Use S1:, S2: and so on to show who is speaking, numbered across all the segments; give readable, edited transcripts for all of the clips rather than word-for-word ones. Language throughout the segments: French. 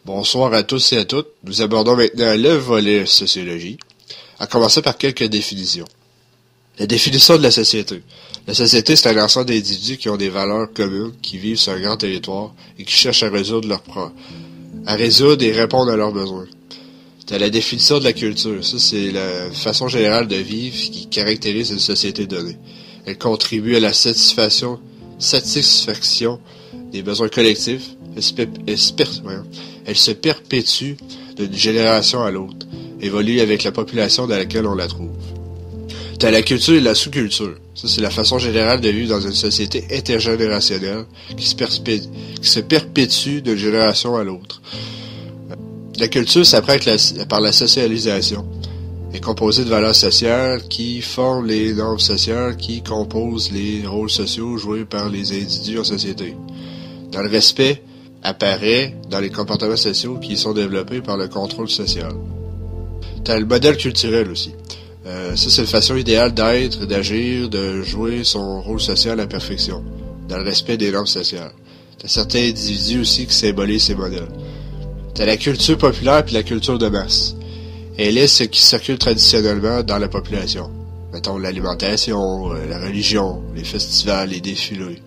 S1: Bonsoir à tous et à toutes. Nous abordons maintenant le volet sociologie, à commencer par quelques définitions. La définition de la société. La société, c'est un ensemble d'individus qui ont des valeurs communes, qui vivent sur un grand territoire et qui cherchent à résoudre et répondre à leurs besoins. T'as la définition de la culture. Ça, c'est la façon générale de vivre qui caractérise une société donnée. Elle contribue à la satisfaction des besoins collectifs. Elle se perpétue d'une génération à l'autre, évolue avec la population dans laquelle on la trouve. T'as la culture et la sous-culture. Ça, c'est la façon générale de vivre dans une société intergénérationnelle qui se perpétue d'une génération à l'autre. La culture s'apprend par la socialisation. Elle est composée de valeurs sociales qui forment les normes sociales qui composent les rôles sociaux joués par les individus en société. Dans le respect apparaît dans les comportements sociaux qui sont développés par le contrôle social. T'as le modèle culturel aussi. Ça, c'est une façon idéale d'être, d'agir, de jouer son rôle social à la perfection, dans le respect des normes sociales. T'as certains individus aussi qui symbolisent ces modèles. T'as la culture populaire puis la culture de masse. Elle est ce qui circule traditionnellement dans la population. Mettons l'alimentation, la religion, les festivals, les défilés.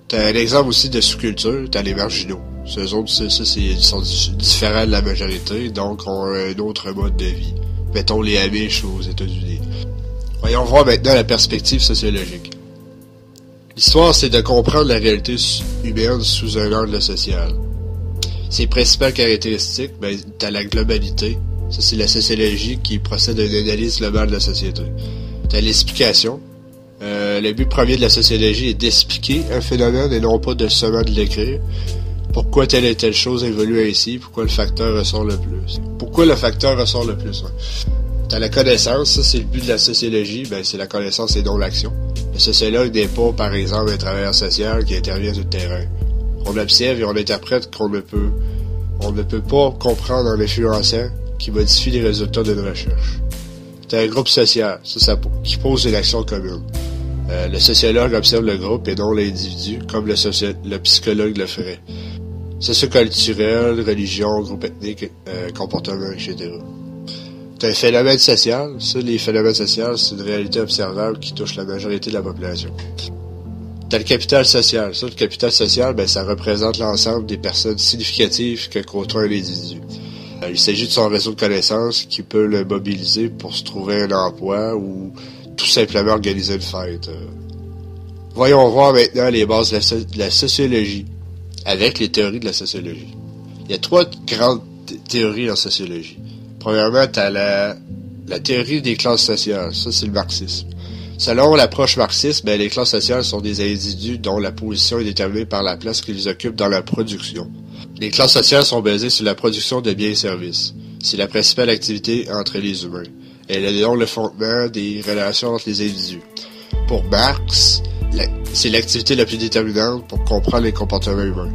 S1: T'as un exemple aussi de sous-culture, t'as les marginaux. Ceux autres, ils sont différents de la majorité, donc ont un autre mode de vie. Mettons les Amish aux États-Unis. Voyons voir maintenant la perspective sociologique. L'histoire, c'est de comprendre la réalité humaine sous un angle social. Ses principales caractéristiques, t'as la globalité. Ça, c'est la sociologie qui procède à une analyse globale de la société. T'as l'explication. Le but premier de la sociologie est d'expliquer un phénomène et non pas de seulement de l'écrire. Pourquoi telle et telle chose évolue ainsi? Pourquoi le facteur ressort le plus? T'as la connaissance, ça c'est le but de la sociologie, c'est la connaissance et non l'action. Le sociologue n'est pas, par exemple, un travailleur social qui intervient sur le terrain. On observe et on interprète qu'on ne peut pas comprendre en influençant qui modifie les résultats d'une recherche. T'as un groupe social, qui pose une action commune. Le sociologue observe le groupe et non l'individu, comme le psychologue le ferait. Socioculturel, religion, groupe ethnique, comportement, etc. T'as un phénomène social. Ça, les phénomènes sociaux, c'est une réalité observable qui touche la majorité de la population. T'as le capital social. Ça, le capital social, ça représente l'ensemble des personnes significatives que côtoie un individu. Il s'agit de son réseau de connaissances qui peut le mobiliser pour se trouver un emploi ou tout simplement organiser une fête. Voyons voir maintenant les bases de la sociologie avec les théories de la sociologie. Il y a 3 grandes théories en sociologie. Premièrement, t'as la théorie des classes sociales. Ça, c'est le marxisme. Selon l'approche marxiste, les classes sociales sont des individus dont la position est déterminée par la place qu'ils occupent dans la production. Les classes sociales sont basées sur la production de biens et services. C'est la principale activité entre les humains. Elle est donc le fondement des relations entre les individus. Pour Marx, c'est l'activité la plus déterminante pour comprendre les comportements humains.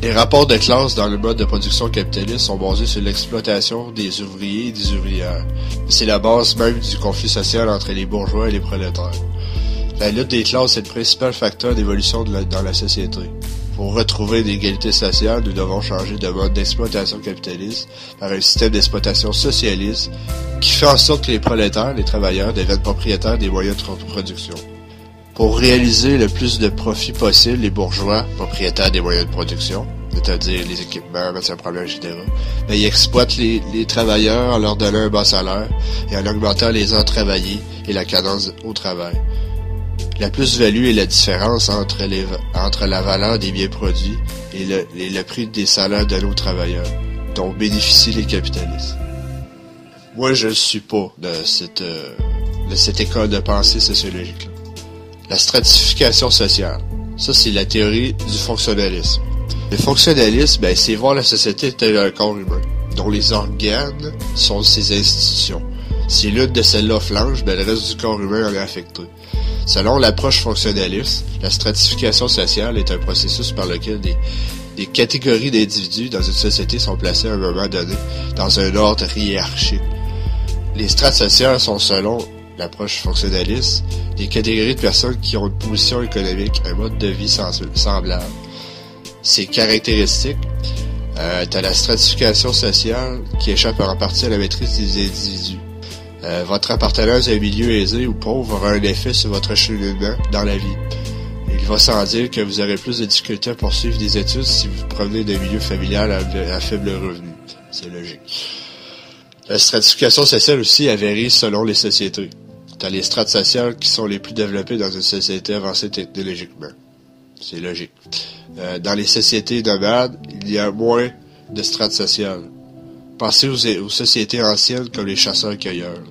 S1: Les rapports de classe dans le mode de production capitaliste sont basés sur l'exploitation des ouvriers et des ouvrières. C'est la base même du conflit social entre les bourgeois et les prolétaires. La lutte des classes est le principal facteur d'évolution dans la société. Pour retrouver l'égalité sociale, nous devons changer de mode d'exploitation capitaliste par un système d'exploitation socialiste qui fait en sorte que les prolétaires, les travailleurs, deviennent propriétaires des moyens de production. Pour réaliser le plus de profit possible, les bourgeois, propriétaires des moyens de production, c'est-à-dire les équipements, matières premières, etc., ils exploitent les travailleurs en leur donnant un bas salaire et en augmentant les heures travaillées et la cadence au travail. La plus-value est la différence entre la valeur des biens produits et le prix des salaires donnés aux travailleurs, dont bénéficient les capitalistes. Moi, je ne suis pas de cette école de pensée sociologique-là. La stratification sociale. Ça, c'est la théorie du fonctionnalisme. Le fonctionnalisme, c'est voir la société tel un corps humain, dont les organes sont ses institutions. Si l'une de celles-là flanche, le reste du corps humain en est affecté. Selon l'approche fonctionnaliste, la stratification sociale est un processus par lequel des catégories d'individus dans une société sont placées à un moment donné dans un ordre hiérarchique. Les strates sociales sont, selon l'approche fonctionnaliste, des catégories de personnes qui ont une position économique, un mode de vie semblable. Ces caractéristiques T'as la stratification sociale qui échappe en partie à la maîtrise des individus. Votre appartenance à un milieu aisé ou pauvre aura un effet sur votre cheminement dans la vie. Il va sans dire que vous aurez plus de difficultés à poursuivre des études si vous provenez d'un milieu familial à faible revenu. C'est logique. La stratification sociale aussi, elle varie selon les sociétés. T'as les strates sociales qui sont les plus développées dans une société avancée technologiquement. C'est logique. Dans les sociétés nomades, il y a moins de strates sociales. Pensez aux sociétés anciennes comme les chasseurs-cueilleurs.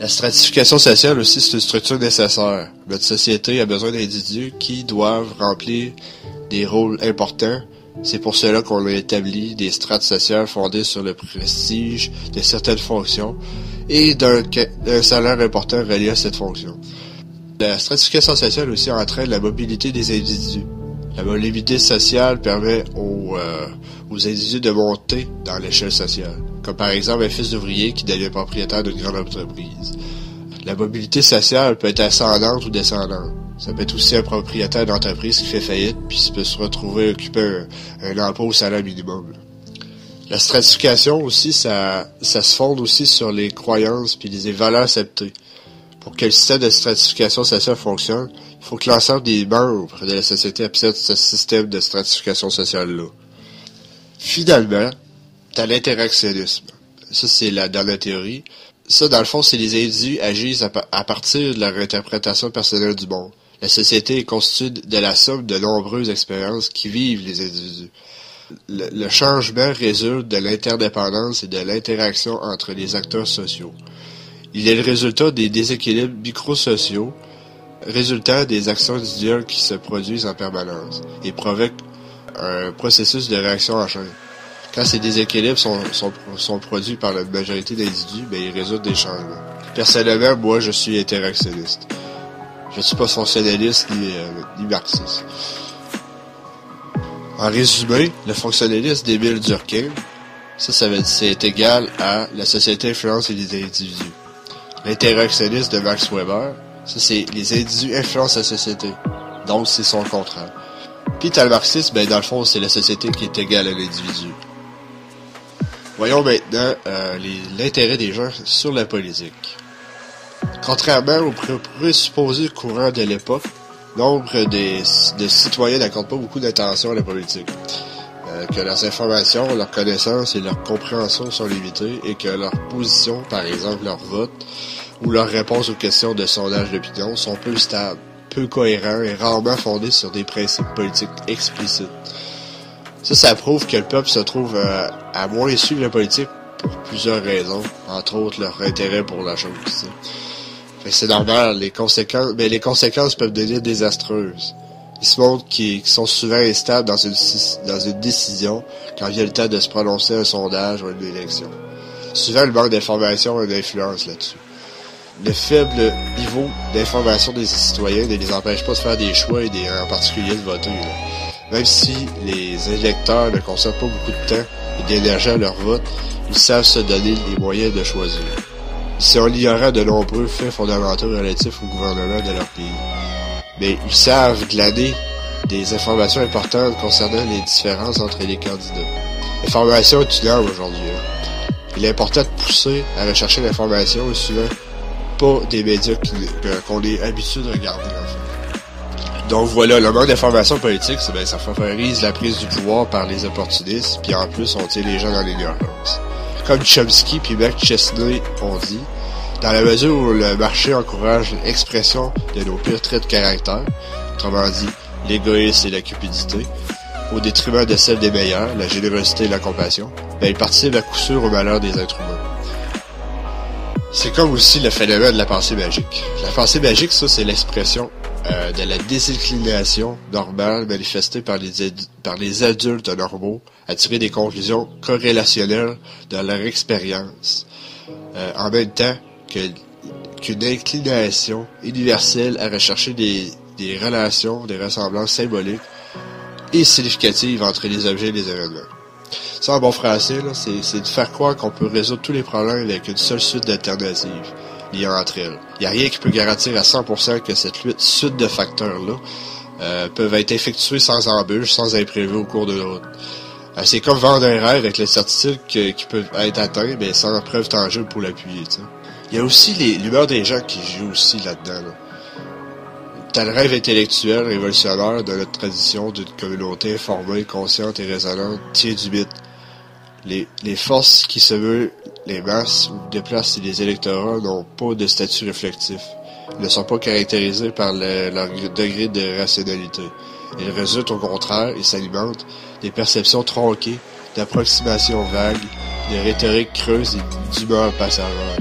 S1: La stratification sociale aussi, c'est une structure nécessaire. Notre société a besoin d'individus qui doivent remplir des rôles importants. C'est pour cela qu'on a établi des strates sociales fondées sur le prestige de certaines fonctions et d'un salaire important relié à cette fonction. La stratification sociale aussi entraîne la mobilité des individus. La mobilité sociale permet aux individus de monter dans l'échelle sociale, comme par exemple un fils d'ouvrier qui devient propriétaire d'une grande entreprise. La mobilité sociale peut être ascendante ou descendante. Ça peut être aussi un propriétaire d'entreprise qui fait faillite puis peut se retrouver occuper un emploi au salaire minimum. La stratification aussi, ça se fonde aussi sur les croyances puis les valeurs acceptées. Pour que le système de stratification sociale fonctionne, il faut que l'ensemble des membres de la société acceptent ce système de stratification sociale-là. Finalement, t'as l'interactionnisme. Ça, c'est dans la théorie. Ça, dans le fond, c'est les individus agissent à partir de leur interprétation personnelle du monde. La société est constituée de la somme de nombreuses expériences qui vivent les individus. Le changement résulte de l'interdépendance et de l'interaction entre les acteurs sociaux. Il est le résultat des déséquilibres microsociaux, résultant des actions individuelles qui se produisent en permanence et provoquent un processus de réaction en chaîne. Quand ces déséquilibres sont produits par la majorité d'individus, ils résultent des changements. Personnellement, moi, je suis interactionniste. Je ne suis pas fonctionnaliste ni marxiste. En résumé, le fonctionnalisme d'Émile Durkheim, c'est égal à la société influence les individus. L'interactionnisme de Max Weber, ça c'est les individus influencent la société. Donc c'est son contraire. Puis t'as le marxisme, dans le fond, c'est la société qui est égale à l'individu. Voyons maintenant l'intérêt des gens sur la politique. Contrairement aux présupposés courants de l'époque, nombre de citoyens n'accordent pas beaucoup d'attention à la politique. Que leurs informations, leurs connaissances et leurs compréhensions sont limitées et que leurs positions, par exemple leur vote ou leurs réponses aux questions de sondage d'opinion, sont peu stables, peu cohérents et rarement fondés sur des principes politiques explicites. Ça prouve que le peuple se trouve à moins suivre la politique pour plusieurs raisons, entre autres leur intérêt pour la chose. C'est normal, les conséquences peuvent devenir désastreuses. Ils se montrent qu'ils sont souvent instables dans une décision quand vient le temps de se prononcer un sondage ou une élection. Souvent, le manque d'information a une influence là-dessus. Le faible niveau d'information des citoyens ne les empêche pas de faire des choix et en particulier de voter. Même si les électeurs ne consacrent pas beaucoup de temps et d'énergie à leur vote, ils savent se donner les moyens de choisir. Si on ignorait de nombreux faits fondamentaux relatifs au gouvernement de leur pays. Mais ils savent glaner des informations importantes concernant les différences entre les candidats. L'information est une arme aujourd'hui. Il est important de pousser à rechercher l'information et souvent pas des médias qu'on est habitué de regarder. En fait. Donc voilà, le manque d'information politique, ça favorise la prise du pouvoir par les opportunistes, puis en plus on tient les gens dans l'ignorance. Comme Chomsky puis Mac Chesney ont dit, dans la mesure où le marché encourage l'expression de nos pires traits de caractère, autrement dit, l'égoïsme et la cupidité, au détriment de celle des meilleurs, la générosité et la compassion, il participe à coup sûr au malheur des êtres humains. C'est comme aussi le phénomène de la pensée magique. La pensée magique, ça, c'est l'expression de la désinclination normale manifestée par les adultes normaux à tirer des conclusions corrélationnelles de leur expérience, en même temps qu'une inclination universelle à rechercher des relations, des ressemblances symboliques et significatives entre les objets et les événements. Ça, en bon français, là, c'est de faire croire qu'on peut résoudre tous les problèmes avec une seule suite d'alternatives liées entre elles. Il n'y a rien qui peut garantir à 100% que cette suite de facteurs-là peuvent être effectués sans embûches, sans imprévus au cours de la route. C'est comme vendre un rêve avec la certitude qu'il peut être atteint, mais sans preuve tangible pour l'appuyer, tu sais. Il y a aussi l'humeur des gens qui jouent aussi là-dedans, là. T'as le rêve intellectuel révolutionnaire de notre tradition d'une communauté informée, consciente et raisonnante tient du mythe. Les forces qui se veulent les masses ou déplacent les électorats n'ont pas de statut réflectif. Ils ne sont pas caractérisés par leur degré de rationalité. Ils résultent au contraire et s'alimentent des perceptions tronquées, d'approximations vagues, de rhétorique creuse et d'humeur passagère.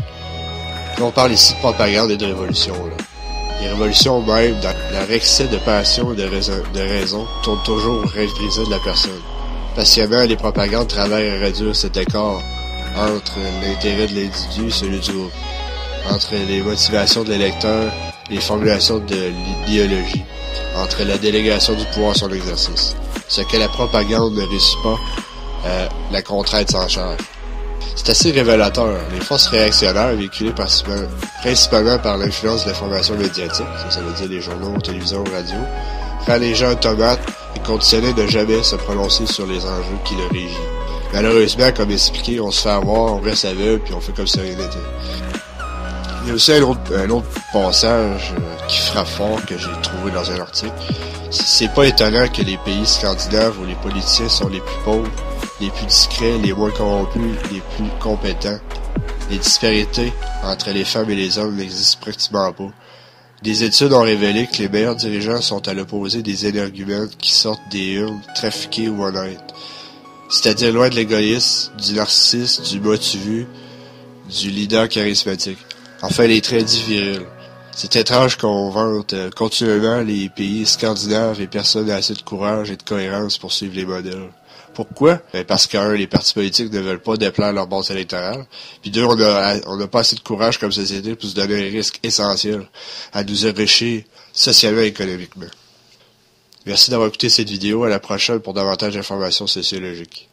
S1: On parle ici de propagande et de révolution, là. Les révolutions même, dans leur excès de passion et de raison, tournent toujours au rêve brisé de la personne. Patiemment, les propagandes travaillent à réduire cet écart entre l'intérêt de l'individu et celui du groupe, entre les motivations de l'électeur et les formulations de l'idéologie, entre la délégation du pouvoir sur l'exercice. Ce que la propagande ne réussit pas, la contrainte s'enchère. C'est assez révélateur. Les forces réactionnaires, véhiculées principalement par l'influence de l'information médiatique, ça veut dire les journaux, télévision, radio, rend les gens automates et conditionnés de jamais se prononcer sur les enjeux qui le régissent. Malheureusement, comme expliqué, on se fait avoir, on reste aveugle, puis on fait comme si rien n'était. Il y a aussi un autre passage qui frappe fort que j'ai trouvé dans un article. C'est pas étonnant que les pays scandinaves où les politiciens sont les plus pauvres, les plus discrets, les moins corrompus, les plus compétents. Les disparités entre les femmes et les hommes n'existent pratiquement pas. Des études ont révélé que les meilleurs dirigeants sont à l'opposé des énergumènes qui sortent des urnes trafiquées ou honnêtes. C'est-à-dire loin de l'égoïsme, du narcissisme, du motu-vu, du leader charismatique. Enfin, les traits dits virils. C'est étrange qu'on vante continuellement les pays scandinaves et personne n'a assez de courage et de cohérence pour suivre les modèles. Pourquoi? Parce que, les partis politiques ne veulent pas déplaire leur base électorale. Puis deux, on n'a pas assez de courage comme société pour se donner un risque essentiel à nous enrichir socialement et économiquement. Merci d'avoir écouté cette vidéo. À la prochaine pour davantage d'informations sociologiques.